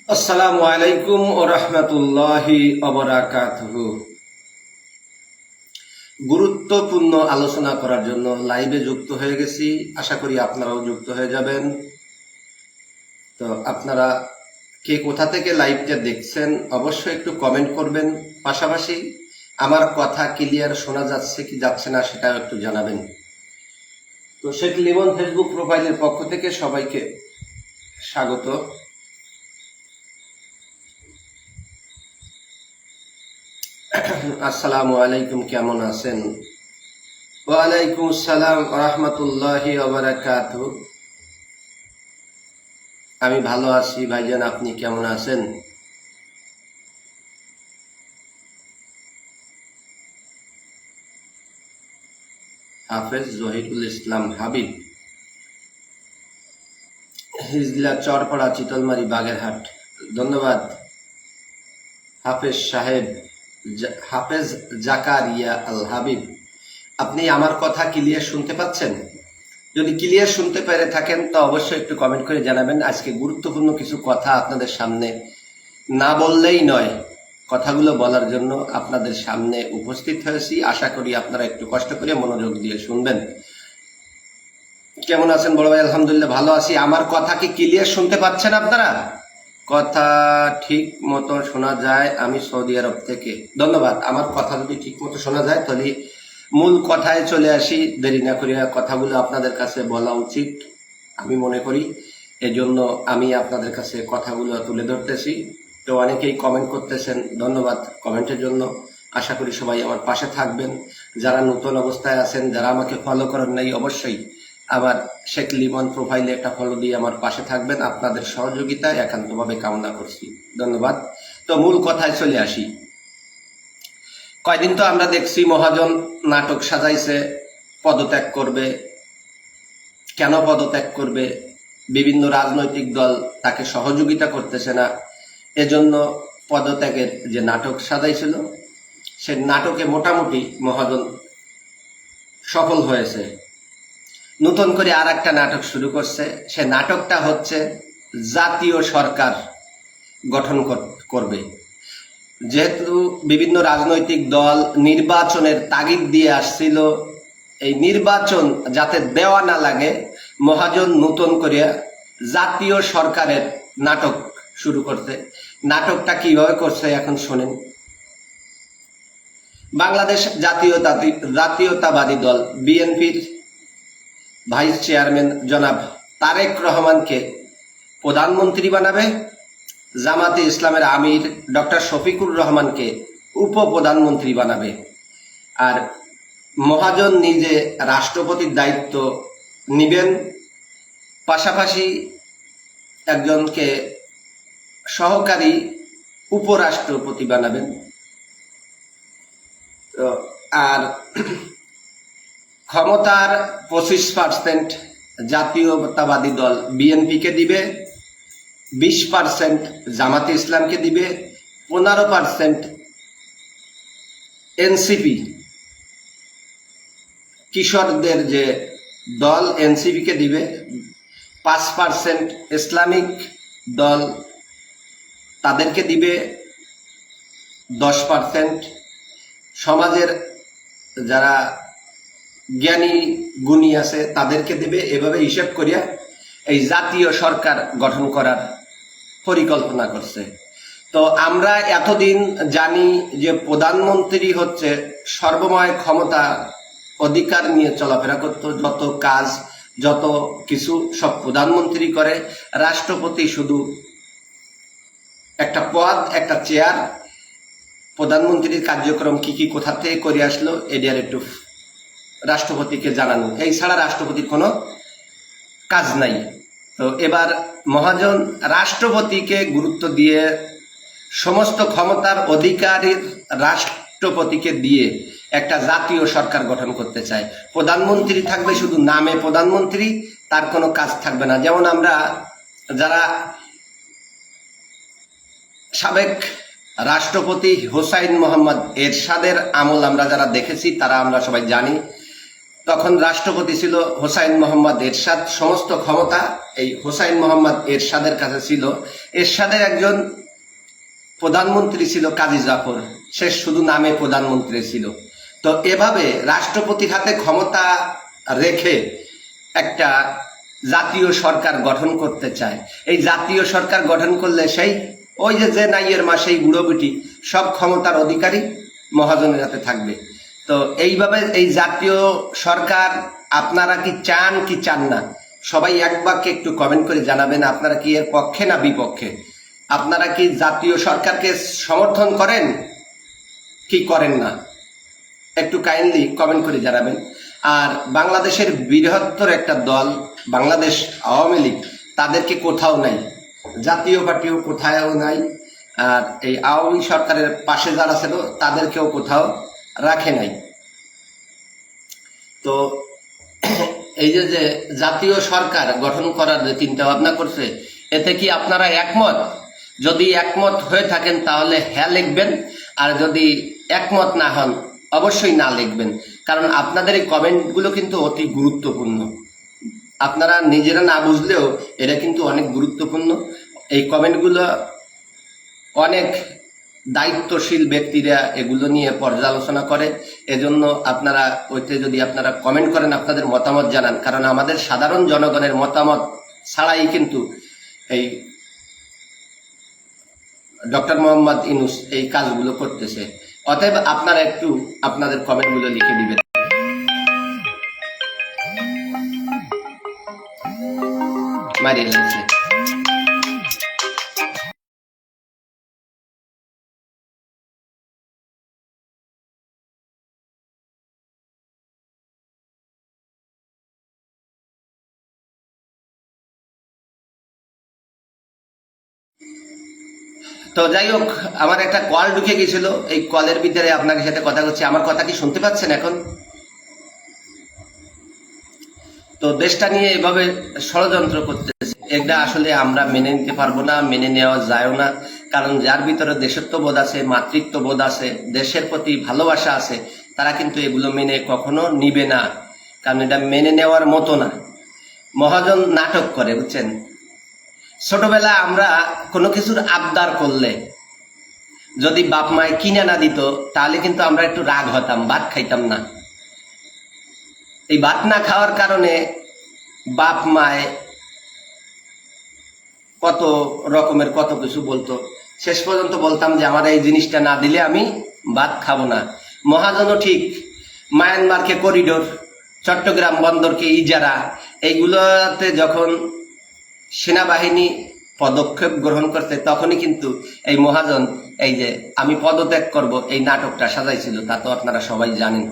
আসসালামু আলাইকুম ওয়া রাহমাতুল্লাহি ওয়া বারাকাতুহু। গুরুত্বপূর্ণ আলোচনা করার জন্য লাইভে যুক্ত হয়ে গেছি। আশা করি আপনারাও যুক্ত হয়ে যাবেন। তো আপনারা কে কোথা থেকে লাইভটা দেখছেন অবশ্যই একটু কমেন্ট করবেন। পাশাপাশি আমার কথা ক্লিয়ার শোনা যাচ্ছে কি যাচ্ছে না সেটাও একটু জানাবেন। তো শেখ লিমন ফেসবুক প্রোফাইলের পক্ষ থেকে সবাইকে স্বাগত। আসসালামু আলাইকুম, কেমন আছেন? ওয়ালাইকুম আসসালাম রাহমাতুল্লাহি ওয়া বারাকাতুহু। আমি ভালো আছি ভাইজান, আপনি কেমন আছেন? হাফেজ জহিরুল ইসলাম হাবিব, হিজলা চরপাড়া, চিতলমারি, বাগেরহাট। ধন্যবাদ হাফেজ সাহেব, হাফেজ জাকারিয়া আল হাবিব। আপনি আমার কথা ক্লিয়ার শুনতে পাচ্ছেন? যদি ক্লিয়ার শুনতে পেরে থাকেন তো অবশ্যই একটু কমেন্ট করে জানাবেন। আজকে গুরুত্বপূর্ণ কিছু কথা আপনাদের সামনে না বললেই নয়, কথাগুলো বলার জন্য আপনাদের সামনে উপস্থিত হয়েছি। আশা করি আপনারা একটু কষ্ট করে মনোযোগ দিয়ে শুনবেন। কেমন আছেন বড় ভাই? আলহামদুলিল্লাহ ভালো আছি। আমার কথা কি ক্লিয়ার শুনতে পাচ্ছেন আপনারা? কথা ঠিক মতো শোনা যায়? আমি সৌদি আরব থেকে। ধন্যবাদ। আমার কথা যদি ঠিক মতো শোনা যায় তাহলে মূল কথায় চলে আসি। দেরি না করিয়া কথাগুলো আপনাদের কাছে বলা উচিত আমি মনে করি, এজন্য আমি আপনাদের কাছে কথাগুলো তুলে ধরতেছি। তো অনেকেই কমেন্ট করতেছেন, ধন্যবাদ কমেন্টের জন্য। আশা করি সবাই আমার পাশে থাকবেন। যারা নতুন অবস্থায় আছেন, যারা আমাকে ফলো করেন নাই, অবশ্যই আমার শেখ লিমন প্রোফাইলে একটা ফলো দিয়ে আমার পাশে থাকবেন। আপনাদের সহযোগিতা একান্তভাবে কামনা করছি। ধন্যবাদ। তো মূল কথায় চলে আসি। কয়দিন তো আমরা দেখছি মহাজন নাটক সাজাইছে, পদত্যাগ করবে। কেন পদত্যাগ করবে? বিভিন্ন রাজনৈতিক দল তাকে সহযোগিতা করতেছে না, এজন্য পদত্যাগের যে নাটক সাজাইছিল সে নাটকে মোটামুটি মহাজন সফল হয়েছে। নতুন করে আর একটা নাটক শুরু করছে। সে নাটকটা হচ্ছে জাতীয় সরকার গঠন করবে। যেহেতু বিভিন্ন রাজনৈতিক দল নির্বাচনের তাগিদ দিয়ে আসছিল, এই নির্বাচন যাতে দেওয়া না লাগে, মহাজন নতুন করে জাতীয় সরকারের নাটক শুরু করতে। নাটকটা কিভাবে করছে এখন শোনেন। বাংলাদেশ জাতীয়তাবাদী দল বিএনপির ভাইস চেয়ারম্যান জনাব তারেক রহমানকে প্রধানমন্ত্রী বানাবে, জামাতে ইসলামের আমির ডক্টর শফিকুর রহমানকে উপপ্রধানমন্ত্রী বানাবে, আর মহাজন নিজে রাষ্ট্রপতির দায়িত্ব নিবেন। পাশাপাশি একজনকে সহকারী উপরাষ্ট্রপতি বানাবেন। আর ক্ষমতার 25% জাতীয়তাবাদী দল বিএনপিকে দিবে, 20% জামাতে ইসলামকে দিবে, 15% এনসিপি কিশোরদের যে দল এনসিপিকে দিবে, 5% ইসলামিক দল তাদেরকে দিবে, 10% সমাজের যারা জ্ঞানী গুণী আছে তাদেরকে দেবে। এভাবে হিসেব করিয়া এই জাতীয় সরকার গঠন করার পরিকল্পনা করছে। তো আমরা এতদিন জানি যে প্রধানমন্ত্রী হচ্ছে সর্বময় ক্ষমতা অধিকার নিয়ে চলাফেরা করত, যত কাজ যত কিছু সব প্রধানমন্ত্রী করে, রাষ্ট্রপতি শুধু একটা পদ, একটা চেয়ার। প্রধানমন্ত্রীর কার্যক্রম কি কি কোথা থেকে করে আসলো এটার একটু রাষ্ট্রপতিকে জানানো, এই ছাড়া রাষ্ট্রপতির কোনো কাজ নাই। তো এবার মহাজন রাষ্ট্রপতিকে গুরুত্ব দিয়ে সমস্ত ক্ষমতার অধিকারীর রাষ্ট্রপতিকে দিয়ে একটা জাতীয় সরকার গঠন করতে চায়। প্রধানমন্ত্রী থাকবে শুধু নামে প্রধানমন্ত্রী, তার কোনো কাজ থাকবে না। যেমন আমরা যারা সাবেক রাষ্ট্রপতি হোসাইন মোহাম্মদ এরশাদের আমল আমরা যারা দেখেছি তারা আমরা সবাই জানি, তখন রাষ্ট্রপতি ছিল হোসাইন মোহাম্মদ এরশাদ, সমস্ত ক্ষমতা এই হোসাইন মোহাম্মদ এরশাদের কাছে ছিল। এরশাদের একজন প্রধানমন্ত্রী ছিল কাজী জাফর, সে শুধু নামে প্রধানমন্ত্রী ছিল। তো এভাবে রাষ্ট্রপতির হাতে ক্ষমতা রেখে একটা জাতীয় সরকার গঠন করতে চায়। এই জাতীয় সরকার গঠন করলে সেই ওই যে নাইয়ের মা সেই বুড়ো বেটি সব ক্ষমতার অধিকারী মহাজনের হাতে থাকবে। তো এইভাবে এই জাতীয় সরকার আপনারা কি চান কি চান না, সবাই এক বাক্যে একটু কমেন্ট করে জানাবেন। আপনারা কি এর পক্ষে না বিপক্ষে? আপনারা কি জাতীয় সরকারকে সমর্থন করেন কি করেন না, একটু কাইন্ডলি কমেন্ট করে জানাবেন। আর বাংলাদেশের বৃহত্তর একটা দল বাংলাদেশ আওয়ামী লীগ, তাদেরকে কোথাও নাই, জাতীয় পার্টিও কোথাও নাই, আর এই আওয়ামী সরকারের পাশে যারা ছিল তাদেরকেও কোথাও রাখে নাই। তো এই যে জাতীয় সরকার গঠন করার যে চিন্তা ভাবনা করছে, এতে কি আপনারা একমত? যদি একমত হয়ে থাকেন তাহলে হ্যাঁ লিখবেন, আর যদি একমত না হন অবশ্যই না লিখবেন। কারণ আপনাদের এই কমেন্টগুলো কিন্তু অতি গুরুত্বপূর্ণ। আপনারা নিজেরা না বুঝলেও এটা কিন্তু অনেক গুরুত্বপূর্ণ। এই কমেন্টগুলো অনেক দায়িত্বশীল ব্যক্তিরা এগুলো নিয়ে পর্যালোচনা করে। এজন্য আপনারা ওইতে যদি আপনারা কমেন্ট করেন, আপনাদের মতামত জানান, কারণ আমাদের সাধারণ জনগণের মতামত ছাড়াই কিন্তু এই ডক্টর মোহাম্মদ ইউনূস এই কাজগুলো করতেছে। অতএব আপনারা একটু আপনাদের কমেন্টগুলো লিখে দিবেন। মারিয়ে লাগছে। তো যাই হোক, আমার একটা কল ঢুকে গেছিল, এই কলের ভিতরে আপনার সাথে কথা বলছি। আমার কথা কি শুনতে পাচ্ছেন এখন? তো দেশটা নিয়ে এভাবে ষড়যন্ত্র করতেছে, এটা আসলে আমরা মেনে নিতে পারবো না, মেনে নেওয়া যায়ও না। কারণ যার ভিতরে দেশত্ববোধ আছে, মাতৃত্ববোধ আছে, দেশের প্রতি ভালোবাসা আছে, তারা কিন্তু এগুলো মেনে কখনো নিবে না, কারণ এটা মেনে নেওয়ার মতো না। মহাজন নাটক করে, বুঝছেন? ছোটবেলা আমরা কোনো কিছুর আবদার করলে যদি বাপ মায় কিনে না দিত, তাহলে কিন্তু আমরা একটু রাগ হতাম, ভাত খাইতাম না। এই ভাত না খাওয়ার কারণে বাপ মায় কত রকমের কত কিছু বলতো, শেষ পর্যন্ত বলতাম যে আমার এই জিনিসটা না দিলে আমি ভাত খাবো না। মহাজনও ঠিক, মায়ানমারকে করিডোর, চট্টগ্রাম বন্দরকে ইজারা, এইগুলোতে যখন সেনাবাহিনী পদক্ষেপ গ্রহণ করতে, তখনই কিন্তু এই মহাজন এই যে আমি পদত্যাগ করব এই নাটকটা সাজাইছিল, তা তো আপনারা সবাই জানেন।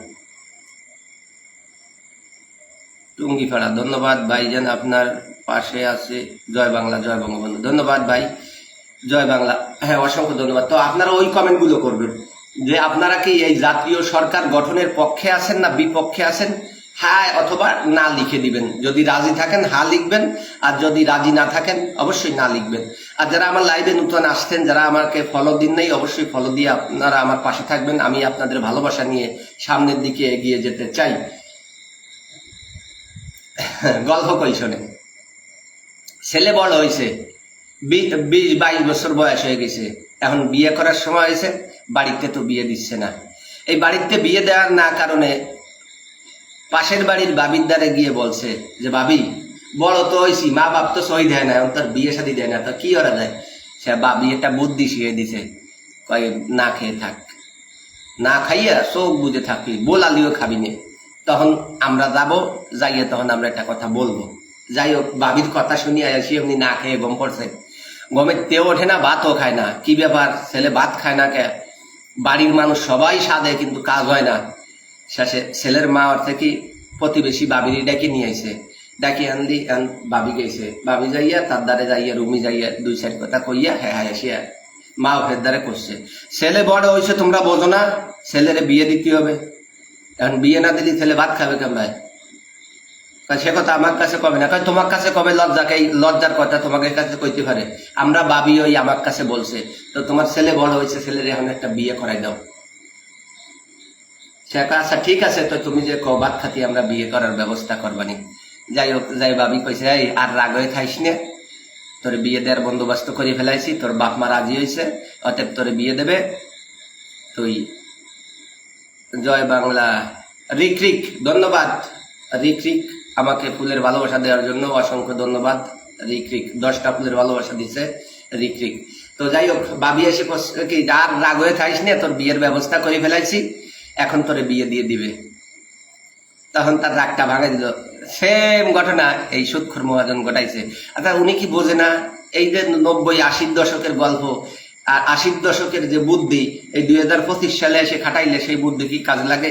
টুঙ্গিপাড়া, ধন্যবাদ ভাইজান, আপনার পাশে আছে। জয় বাংলা, জয় বঙ্গবন্ধু। ধন্যবাদ ভাই, জয় বাংলা। হ্যাঁ, অসংখ্য ধন্যবাদ। তো আপনারা ওই কমেন্টগুলো করবেন যে আপনারা কি এই জাতীয় সরকার গঠনের পক্ষে আছেন না বিপক্ষে আছেন, হ্যাঁ অথবা না লিখে দিবেন। যদি রাজি থাকেন হ্যাঁ লিখবেন, আর যদি রাজি না থাকেন অবশ্যই না লিখবেন। আর যারা আমার লাইভে নতুন আসছেন, যারা আমাকে ফলো দিন নাই, অবশ্যই ফলো দিয়ে আপনারা আমার পাশে থাকবেন। আমি আপনাদের ভালোবাসা নিয়ে সামনের দিকে এগিয়ে যেতে চাই। গল্প কই শোনেন, ছেলে বড় হয়েছে, 20-22 বছর বয়স হয়ে গেছে, এখন বিয়ে করার সময় হয়েছে, বাড়িতে তো বিয়ে দিচ্ছে না। এই বাড়িতে বিয়ে দেওয়ার না কারণে পাশের বাড়ির বাবির দ্বারে গিয়ে বলছে যে ভাবি বড় তো হয়েছি, মা বাপ তো সই দেয় না, এখন তার বিয়ে শাদী দেয় না, তো কি করা যায়? সে বাবি একটা বুদ্ধি শিখে দিছে, কয় না খেয়ে থাক, না খাইয়া চোখ বুঝে থাকবি, বোলালিও খাবি নে। তখন আমরা যাব, যাইয়া তখন আমরা একটা কথা বলবো। যাই হোক, বাবির কথা শুনিয়া আসি এমনি না খেয়ে গম করছে, গমের তেও ওঠে না, ভাতও খায় না। কি ব্যাপার, ছেলে ভাত খায় না কে? বাড়ির মানুষ সবাই সাধে কিন্তু কাজ হয় না। শেষে ছেলের মা অর্থে কি প্রতিবেশী বাবির ডাকে নিয়ে আইছে, ডাকি আনলি বাবি গেছে, বাবি যাইয়া তার দ্বারে যাইয়া রুমি যাইয়া 2-4 কথা কইয়া হ্যাঁ হ্যাঁ আসিয়া মা ওদের দ্বারে করছে। ছেলে বড় হয়েছে, তোমরা বোঝো না, ছেলেরে বিয়ে দিতে হবে। এখন বিয়ে না দিলে ছেলে ভাত খাবে কেমন? সে কথা আমার কাছে কবে না, তোমার কাছে কবে লজ্জাকে, লজ্জার কথা তোমাকে কাছে কইতে পারে। আমরা বাবি ওই আমার কাছে বলছে, তো তোমার ছেলে বড় হয়েছে, ছেলের এখন একটা বিয়ে করাই দাও। সে আচ্ছা ঠিক আছে, তো তুমি যে ভাত খাতি আমরা বিয়ে করার ব্যবস্থা করবানি। যাই হোক, যাই ভাবি কইছে এই আর রাগ হয়ে খাইস না, তোর বিয়ে দেওয়ার বন্দোবস্ত করে ফেলাইছি, তোর বাপ মা রাজি হয়েছে, অতএব তোরে বিয়ে দেবে। তুই জয় বাংলা। রিক রিক, ধন্যবাদ রিক রিক, আমাকে ফুলের ভালোবাসা দেওয়ার জন্য অসংখ্য ধন্যবাদ রিক রিক। 10টা ফুলের ভালোবাসা দিছে রিক রিক। তো যাই হোক, ভাবি এসে কি আর রাগ হয়ে খাইস না, তোর বিয়ের ব্যবস্থা করে ফেলাইছি, এখন তোরে বিয়ে দিয়ে দিবে। তখন তার রাগটা ভাঙে দিল। সেম ঘটনা এই সুদখোর মহাজন ঘটাইছে। আচ্ছা উনি কি বোঝে না এই যে 90-80 দশকের গল্প আর 80 দশকের যে বুদ্ধি এই 2025 সালে এসে খাটাইলে সেই বুদ্ধি কি কাজে লাগে?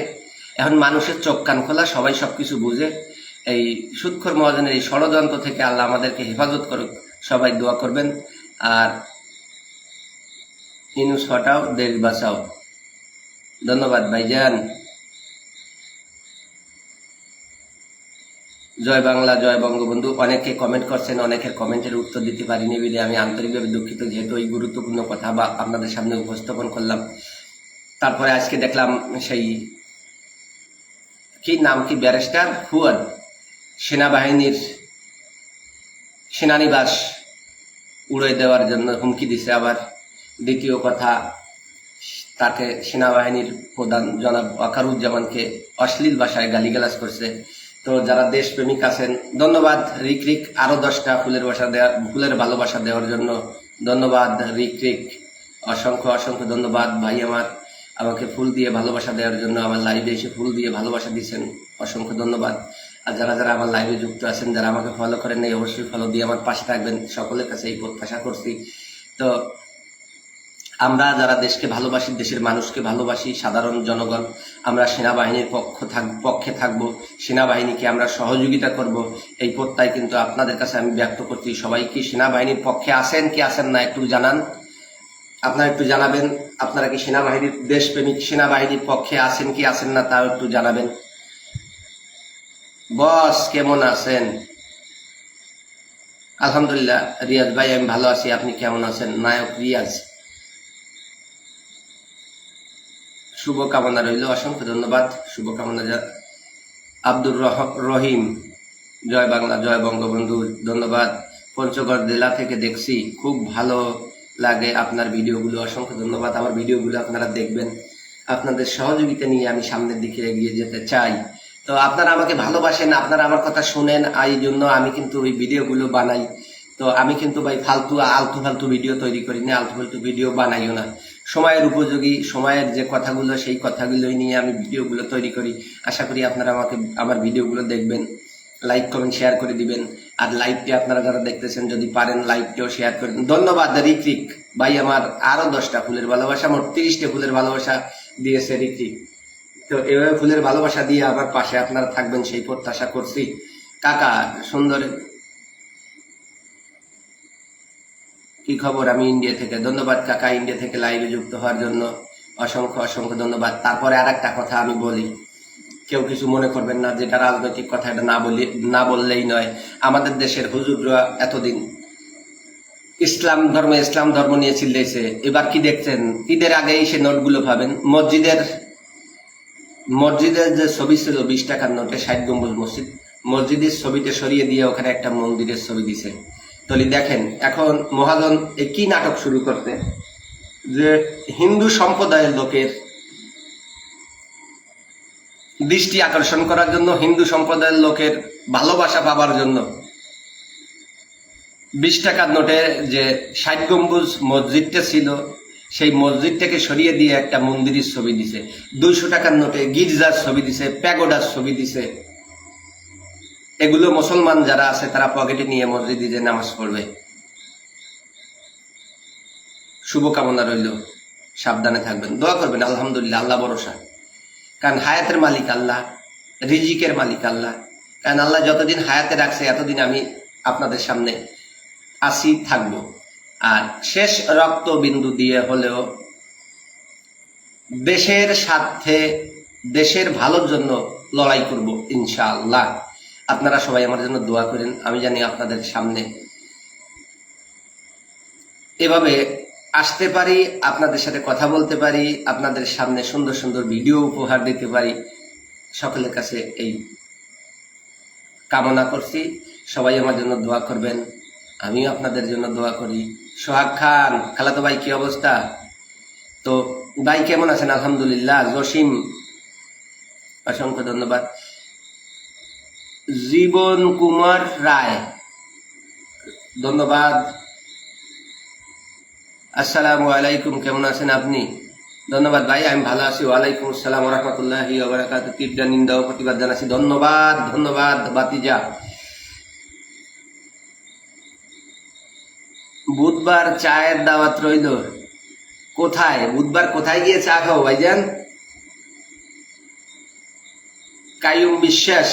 এখন মানুষের চোখ কান খোলা, সবাই সবকিছু বুঝে। এই সুদখোর মহাজনের এই ষড়যন্ত্র থেকে আল্লাহ আমাদেরকে হেফাজত করুক, সবাই দোয়া করবেন। আর ইনুস হটাও, দেশ বাঁচাও। ধন্যবাদ ভাইজান। জয় বাংলা, জয় বঙ্গবন্ধু। অনেকে কমেন্ট করছেন, অনেকের কমেন্টের উত্তর দিতে পারিনি বলে আমি আন্তরিকভাবে দুঃখিত, যেহেতু এই গুরুত্বপূর্ণ কথা বা আপনাদের সামনে উপস্থাপন করলাম। তারপরে আজকে দেখলাম সেই কি নাম কি ব্যারিস্টার ফুয়াদ সেনাবাহিনীর সেনানিবাস উড়ে দেওয়ার জন্য হুমকি দিছে। আবার দ্বিতীয় কথা, তাকে সেনাবাহিনীর প্রধান জনাব ওয়াকারুজ্জামানকে অশ্লীল ভাষায় গালিগালাজ করছে। তো যারা দেশপ্রেমিক আছেন, ধন্যবাদ রিক রিক, আরো 10টা ফুলের ভালোবাসা দেওয়ার জন্য ধন্যবাদ রিক রিক। অসংখ্য অসংখ্য ধন্যবাদ ভাই আমার, আমাকে ফুল দিয়ে ভালোবাসা দেওয়ার জন্য, আমার লাইভে এসে ফুল দিয়ে ভালোবাসা দিচ্ছেন, অসংখ্য ধন্যবাদ। আর যারা যারা আমার লাইভে যুক্ত আছেন, যারা আমাকে ফলো করেন নাই, অবশ্যই ফলো দিয়ে আমার পাশে থাকবেন, সকলের কাছে এই প্রত্যাশা করছি। তো আমরা যারা দেশকে ভালোবাসি, দেশের মানুষকে ভালোবাসি, সাধারণ জনগণ, আমরা সেনাবাহিনীর পক্ষে থাকব, সেনাবাহিনীকে আমরা সহযোগিতা করব, এই প্রত্যয় কিন্তু আপনাদের কাছে আমি ব্যক্ত করছি। সবাই কি সেনাবাহিনীর পক্ষে আছেন কি আছেন না একটু জানান, আপনারা একটু জানাবেন। আপনারা কি সেনাবাহিনীর দেশপ্রেমিক, সেনাবাহিনীর পক্ষে আছেন কি আছেন না তাও একটু জানাবেন। বস কেমন আছেন? আলহামদুলিল্লাহ রিয়াজ ভাই, আমি ভালো আছি, আপনি কেমন আছেন? নায়ক রিয়াজ, শুভকামনা রইল, অসংখ্য ধন্যবাদ, শুভকামনা। আব্দুর রহিম, জয় বাংলা, জয় বঙ্গবন্ধু, ধন্যবাদ। পঞ্চগড় জেলা থেকে দেখছি, খুব ভালো লাগে আপনার ভিডিওগুলো, অসংখ্য ধন্যবাদ। আমার ভিডিওগুলো আপনারা দেখবেন, আপনাদের সহযোগিতা নিয়ে আমি সামনের দিকে এগিয়ে যেতে চাই। তো আপনারা আমাকে ভালোবাসেন, আপনারা আমার কথা শুনেন, এই জন্য আমি কিন্তু ওই ভিডিওগুলো বানাই। তো আমি কিন্তু ভাই আলতু ফালতু ভিডিও তৈরি করি না, আলতু ফালতু ভিডিও বানাইও না। সময়ের উপযোগী, সময়ের যে কথাগুলো সেই কথাগুলোই নিয়ে আমি ভিডিওগুলো তৈরি করি। আশা করি আপনারা আমাকে আমার ভিডিওগুলো দেখবেন, লাইক কমেন্ট শেয়ার করে দিবেন। আর লাইভটি আপনারা যারা দেখতেছেন, যদি পারেন লাইভটিও শেয়ার করে দিন। ধন্যবাদ রিক রিক ভাই, আমার আরো 10টা ফুলের ভালোবাসা, মোট 30টা ফুলের ভালোবাসা দিয়েছে রিক রিক। তো এভাবে ফুলের ভালোবাসা দিয়ে আমার পাশে আপনারা থাকবেন সেই প্রত্যাশা করছি। কাকা সুন্দর, কি খবর? আমি ইন্ডিয়া থেকে। ধন্যবাদ কাকা, ইন্ডিয়া থেকে লাইভে যুক্ত হওয়ার জন্য অসংখ্য অসংখ্য ধন্যবাদ। তারপরে আর একটা কথা আমি বলি, কেউ কিছু মনে করবেন না, যেটা রাজনৈতিক কথা এটা না বললেই নয়। আমাদের দেশের হুজুররা এতদিন ইসলাম ধর্ম নিয়ে চিল্লাইছে, এবার কি দেখছেন? ঈদের আগেই সে নোটগুলো পাবেন। মসজিদের যে ছবি ছিল 20 টাকার নোটে, 60 গম্বুজ মসজিদের ছবিতে সরিয়ে দিয়ে ওখানে একটা মন্দিরের ছবি দিছে। তাহলে দেখেন এখন মহাজন কি নাটক শুরু করতে, যে হিন্দু সম্প্রদায়ের লোকের দৃষ্টি আকর্ষণ করার জন্য, হিন্দু সম্প্রদায়ের লোকের ভালোবাসা পাবার জন্য 20 টাকার নোটে যে 60 গম্বুজ মসজিদটা ছিল সেই মসজিদটাকে সরিয়ে দিয়ে একটা মন্দিরের ছবি দিছে। 200 টাকার নোটে গির্জার ছবি দিছে, প্যাগোডার ছবি দিছে। এগুলো মুসলমান যারা আছে তারা পকেটে নিয়ে মসজিদে যে নামাজ পড়বে। শুভকামনা রইল, সাবধানে থাকবেন, দোয়া করবেন। আলহামদুলিল্লাহ, আল্লাহ ভরসা, কারণ হায়াতের মালিক আল্লাহ, রিজিকের মালিক আল্লাহ। কারণ আল্লাহ যতদিন হায়াতে রাখছে এতদিন আমি আপনাদের সামনে আসি, থাকবো। আর শেষ রক্ত বিন্দু দিয়ে হলেও দেশের স্বার্থে, দেশের ভালোর জন্য লড়াই করব ইনশাআল্লাহ। আপনারা সবাই আমার জন্য দোয়া করেন। আমি জানি আপনাদের সামনে এভাবে আসতে পারি, আপনাদের সাথে কথা বলতে পারি, আপনাদের সামনে সুন্দর সুন্দর ভিডিও উপহার দিতে পারি, সকলের কাছে এই কামনা করছি। সবাই আমার জন্য দোয়া করবেন, আমিও আপনাদের জন্য দোয়া করি। সোহাগ খান, খালাতো ভাই, কি অবস্থা? তো ভাই কেমন আছেন? আলহামদুলিল্লাহ। জসিম, অসংখ্য ধন্যবাদ। জীবন কুমার রায়, ধন্যবাদ। আসসালামু আলাইকুম, কেমন আছেন আপনি? ধন্যবাদ ভাই, আমি ভালো আছি। ওয়ালাইকুম আসসালাম রহমতুল্লাহি ওয়া বারাকাতুহু। তীব্র নিন্দা ও প্রতিবাদ জানাচ্ছি। ধন্যবাদ, ধন্যবাদ বাতিজা। বুধবার চায়ের দাওয়াত রইল। কোথায়? বুধবার কোথায় গিয়ে চা খাও ভাইজান? কাইয়ুম বিশ্বাস,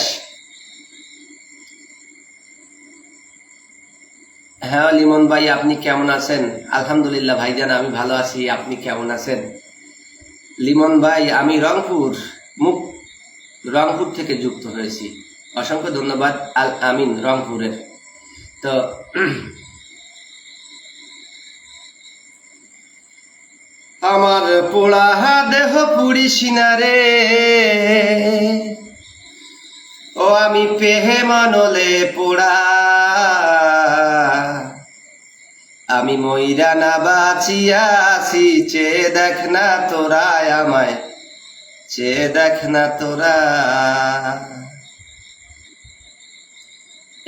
হ্যাঁ লিমন ভাই, আপনি কেমন আছেন? আলহামদুলিল্লাহ ভাইজান, আমি ভালো আছি। আপনি কেমন আছেন? লিমন ভাই, আমি রংপুর থেকে যুক্ত হয়েছি। অসংখ্য ধন্যবাদ। আল আমিন, রংপুরের। তো আমার পোড়া দেহ পুড়িস না রে, ও আমি পেহে মনলে পোড়া, আমি মইরা না বাঁচিয়া আছি, চেয়ে দেখ না তোরা আমায়, চেয়ে দেখ না তোরা।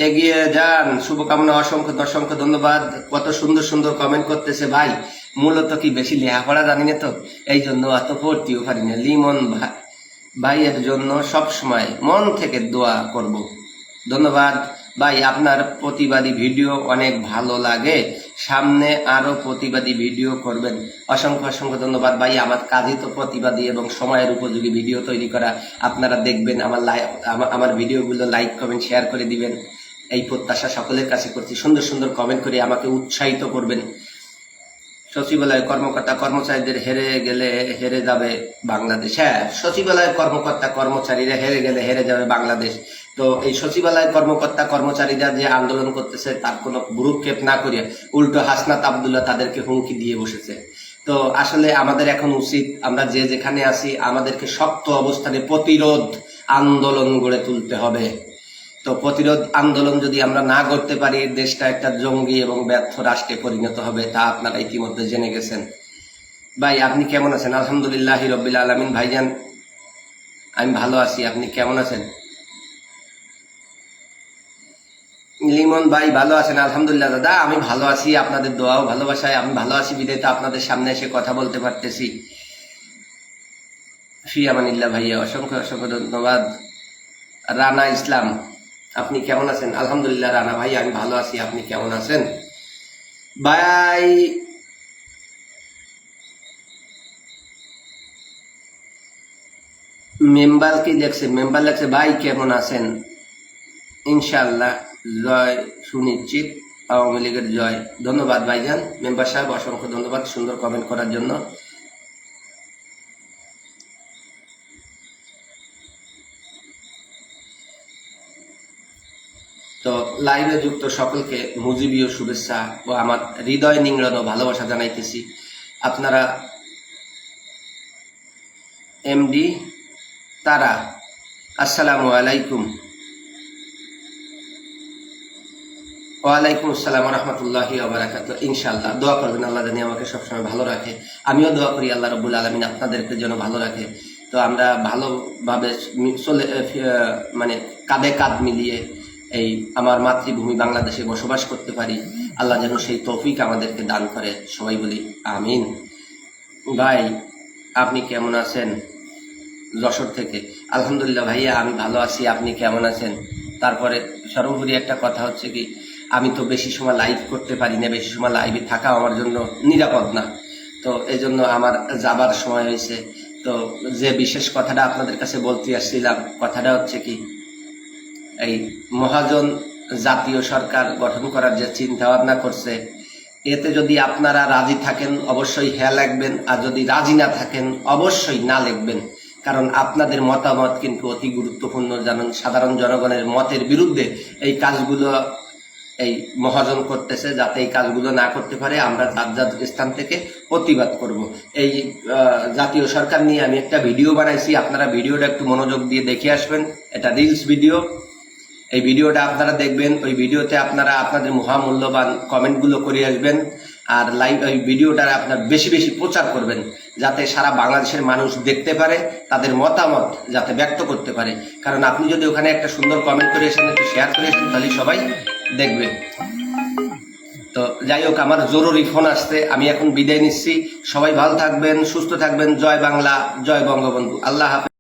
এগিয়ে যান, শুভকামনা। অসংখ্য অসংখ্য ধন্যবাদ। কত সুন্দর সুন্দর কমেন্ট করতেছে ভাই। মূলত কি বেশি লেখাপড়া জানি না তো, এই জন্য অত পড়তেও পারি না। লিমন ভাইয়ের জন্য সবসময় মন থেকে দোয়া করব। ধন্যবাদ ভাই, আপনার প্রতিবাদী ভিডিও অনেক ভালো লাগে, সামনে আরো প্রতিবাদী ভিডিও করবেন। অসংখ্য অসংখ্য ধন্যবাদ ভাই। আমার কাজই তো প্রতিবাদী এবং সময়ের উপযোগী ভিডিও তৈরি করা। আপনারা দেখবেন, আমার ভিডিওগুলো লাইক কমেন্ট শেয়ার করে দিবেন, এই প্রত্যাশা সকলের কাছে করছি। সুন্দর সুন্দর কমেন্ট করে আমাকে উৎসাহিত করবেন। সচিবালয় কর্মকর্তা কর্মচারীদের হেরে গেলে হেরে যাবে বাংলাদেশ। হ্যাঁ, সচিবালয়ের কর্মকর্তা কর্মচারীরা হেরে গেলে হেরে যাবে বাংলাদেশ। তো এই সচিবালয় কর্মকর্তা কর্মচারীরা যে আন্দোলন করতেছে তার কোনো ভ্রুক্ষেপ না করিয়া উল্টো হাসনাত আব্দুল্লাহ তাদেরকে হুমকি দিয়ে বসেছে। তো আসলে আমাদের এখন উচিত, আমরা যে যেখানে আছি আমাদেরকে শক্ত অবস্থানে প্রতিরোধ আন্দোলন গড়ে তুলতে হবে। তো প্রতিরোধ আন্দোলন যদি আমরা না করতে পারি, দেশটা একটা জঙ্গি এবং ব্যর্থ রাষ্ট্রে পরিণত হবে, তা আপনারা ইতিমধ্যে জেনে গেছেন। ভাই আপনি কেমন আছেন? আলহামদুলিল্লাহ রব্বিল আলামিন। ভাইজান আমি ভালো আছি, আপনি কেমন আছেন? লিমন ভাই ভালো আছেন? আলহামদুলিল্লাহ দাদা, আমি ভালো আছি। আপনাদের দোয়া ও ভালোবাসায় আমি ভালো আছি, বিদায় তো আপনাদের সামনে এসে কথা বলতে পারতেছি। ফি আমানিল্লাহ ভাইয়া, অসংখ্য অসংখ্য ধন্যবাদ। রানা ইসলাম, আপনি কেমন আছেন? আলহামদুলিল্লাহ রানা ভাই, আমি ভালো আছি। আপনি কেমন আছেন ভাই? মেম্বার কি লেখছে? মেম্বার লেখছে ভাই কেমন আছেন? ইনশাআল্লাহ জয় সুনিশ্চিত, আওয়ামী লীগের জয়। ধন্যবাদ ভাইজান। মেম্বার সাহেব অসংখ্য ধন্যবাদ সুন্দর কমেন্ট করার জন্য। তো লাইভে যুক্ত সকলকে মুজিবীয় শুভেচ্ছা ও আমার হৃদয় নিংড়ানো ভালোবাসা জানাইতেছি। আপনারা এমডি তারা, আসসালামু আলাইকুম। ওয়ালাইকুম আসসালাম রহমতুল্লাহি ওয়া বারাকাতুহু। ইনশাআল্লাহ দোয়া করবেন, আল্লাহ জানি আমাকে সবসময় ভালো রাখে। আমিও দোয়া করি আল্লাহ রাব্বুল আলামিন আপনাদেরকে যেন ভালো রাখে। তো আমরা ভালোভাবে চলে মানে কাঁধে কাঁধ মিলিয়ে এই আমার মাতৃভূমি বাংলাদেশে বসবাস করতে পারি। আল্লাহ যেন সেই তৌফিক আমাদেরকে দান করে, সবাই বলি আমিন। ভাই আপনি কেমন আছেন? যশোর থেকে। আলহামদুলিল্লাহ ভাইয়া, আমি ভালো আছি। আপনি কেমন আছেন? তারপরে সর্বোপরি একটা কথা হচ্ছে কি, আমি তো বেশি সময় লাইভ করতে পারি না, বেশি সময় লাইভে থাকা আমার জন্য নিরাপদ না। তো এই জন্য আমার যাবার সময় হয়েছে। তো যে বিশেষ কথাটা আপনাদের কাছে বলতে আসছিলাম, কথাটা হচ্ছে কি, এই মহাজন জাতীয় সরকার গঠন করার যে চিন্তা ভাবনা করছে, এতে যদি আপনারা রাজি থাকেন অবশ্যই হ্যাঁ লিখবেন, আর যদি রাজি না থাকেন অবশ্যই না লিখবেন। কারণ আপনাদের মতামত কিন্তু অতি গুরুত্বপূর্ণ। জানেন, সাধারণ জনগণের মতের বিরুদ্ধে এই কাজগুলো, এই মহাজন করতেছে, যাতে এই কাজগুলো না করতে পারে আমরা যার যার স্থান থেকে প্রতিবাদ করব। এই জাতীয় সরকার নিয়ে আমি একটা ভিডিও বানাইছি, আপনারা ভিডিওটা একটু মনোযোগ দিয়ে দেখে আসবেন। এটা রিলস ভিডিও, এই ভিডিওটা আপনারা দেখবেন। ওই ভিডিওতে আপনারা আপনাদের মহামূল্যবান কমেন্টগুলো করে আসবেন, আর লাইভ ওই ভিডিওটা আপনার বেশি বেশি প্রচার করবেন, যাতে সারা বাংলাদেশের মানুষ দেখতে পারে, তাদের মতামত যাতে ব্যক্ত করতে পারে। কারণ আপনি যদি ওখানে একটা সুন্দর কমেন্ট করে এসেন, একটু শেয়ার করে এসেন, তাহলে সবাই দেখবে। তো যাই হোক, আমার জরুরি ফোন আসছে, আমি এখন বিদায় নিচ্ছি। সবাই ভালো থাকবেন, সুস্থ থাকবেন। জয় বাংলা, জয় বঙ্গবন্ধু। আল্লাহ হাফেজ।